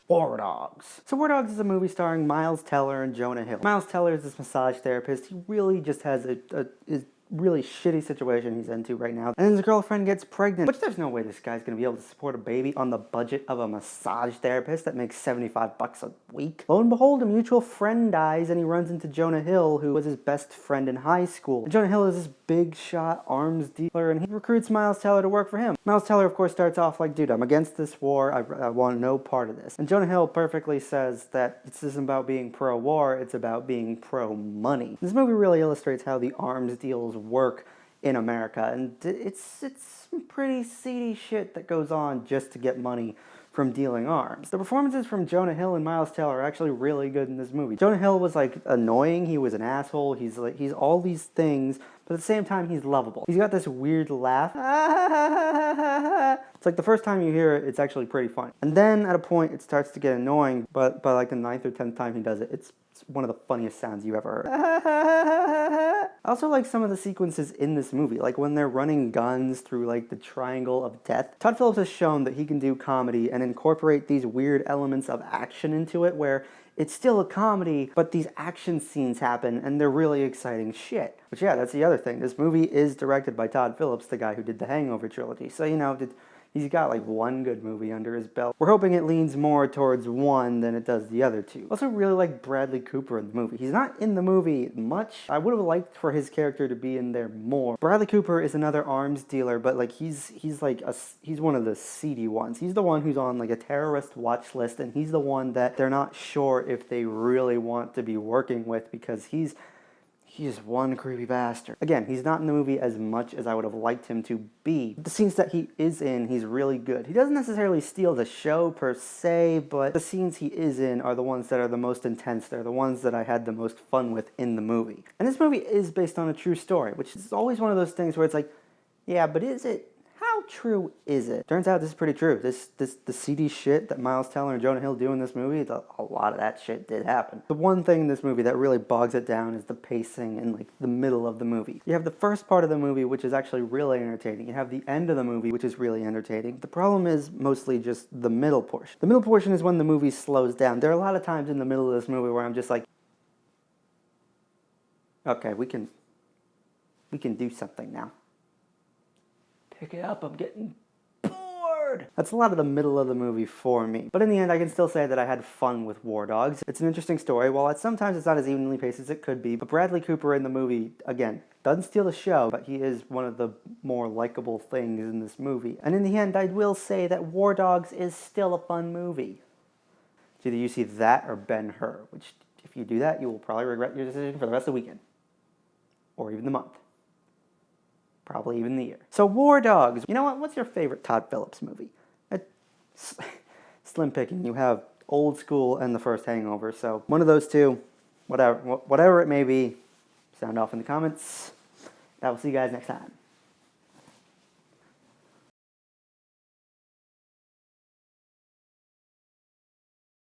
War Dogs. So War Dogs is a movie starring Miles Teller and Jonah Hill. Miles Teller is this massage therapist. He really just has a really shitty situation he's into right now. And his girlfriend gets pregnant, which there's no way this guy's gonna be able to support a baby on the budget of a massage therapist that makes 75 bucks a week. Lo and behold, a mutual friend dies and he runs into Jonah Hill, who was his best friend in high school. And Jonah Hill is this big shot arms dealer and he recruits Miles Teller to work for him. Miles Teller, of course, starts off like, dude, I'm against this war. I want no part of this. And Jonah Hill perfectly says that this isn't about being pro-war, it's about being pro-money. This movie really illustrates how the arms deals work in America, and it's some pretty seedy shit that goes on just to get money from dealing arms. The performances from Jonah Hill and Miles Teller are actually really good in this movie. Jonah Hill was like annoying, he was an asshole, he's all these things, but at the same time he's lovable. He's got this weird laugh. It's like the first time you hear it, it's actually pretty funny. And then at a point it starts to get annoying, but by like the 9th or 10th time he does it, it's one of the funniest sounds you ever heard. I also like some of the sequences in this movie, like when they're running guns through like the triangle of death. Todd Phillips has shown that he can do comedy and incorporate these weird elements of action into it where it's still a comedy, but these action scenes happen and they're really exciting shit. But yeah, that's the other thing. This movie is directed by Todd Phillips, the guy who did the Hangover trilogy. So, you know, he's got like one good movie under his belt. We're hoping it leans more towards one than it does the other two. Also really like Bradley Cooper in the movie. He's not in the movie much. I would have liked for his character to be in there more. Bradley Cooper is another arms dealer, but like he's one of the seedy ones. He's the one who's on like a terrorist watch list, and he's the one that they're not sure if they really want to be working with because he's one creepy bastard. Again, he's not in the movie as much as I would have liked him to be. The scenes that he is in, he's really good. He doesn't necessarily steal the show per se, but the scenes he is in are the ones that are the most intense. They're the ones that I had the most fun with in the movie. And this movie is based on a true story, which is always one of those things where it's like, yeah, but is it? How true is it? Turns out this is pretty true. The seedy shit that Miles Teller and Jonah Hill do in this movie, a lot of that shit did happen. The one thing in this movie that really bogs it down is the pacing and like the middle of the movie. You have the first part of the movie, which is actually really entertaining. You have the end of the movie, which is really entertaining. The problem is mostly just the middle portion. The middle portion is when the movie slows down. There are a lot of times in the middle of this movie where I'm just like, okay, we can do something now. Pick it up, I'm getting bored! That's a lot of the middle of the movie for me. But in the end, I can still say that I had fun with War Dogs. It's an interesting story. While sometimes it's not as evenly paced as it could be, but Bradley Cooper in the movie, again, doesn't steal the show, but he is one of the more likable things in this movie. And in the end, I will say that War Dogs is still a fun movie. It's either you see that or Ben-Hur, which, if you do that, you will probably regret your decision for the rest of the weekend. Or even the month. Probably even the year. So War Dogs. You know what? What's your favorite Todd Phillips movie? Slim picking. You have Old School and the first Hangover. So one of those two, whatever it may be, sound off in the comments. I will see you guys next time.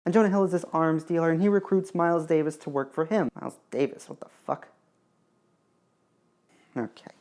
And Jonah Hill is this arms dealer, and he recruits Miles Davis to work for him. Miles Davis, what the fuck? Okay.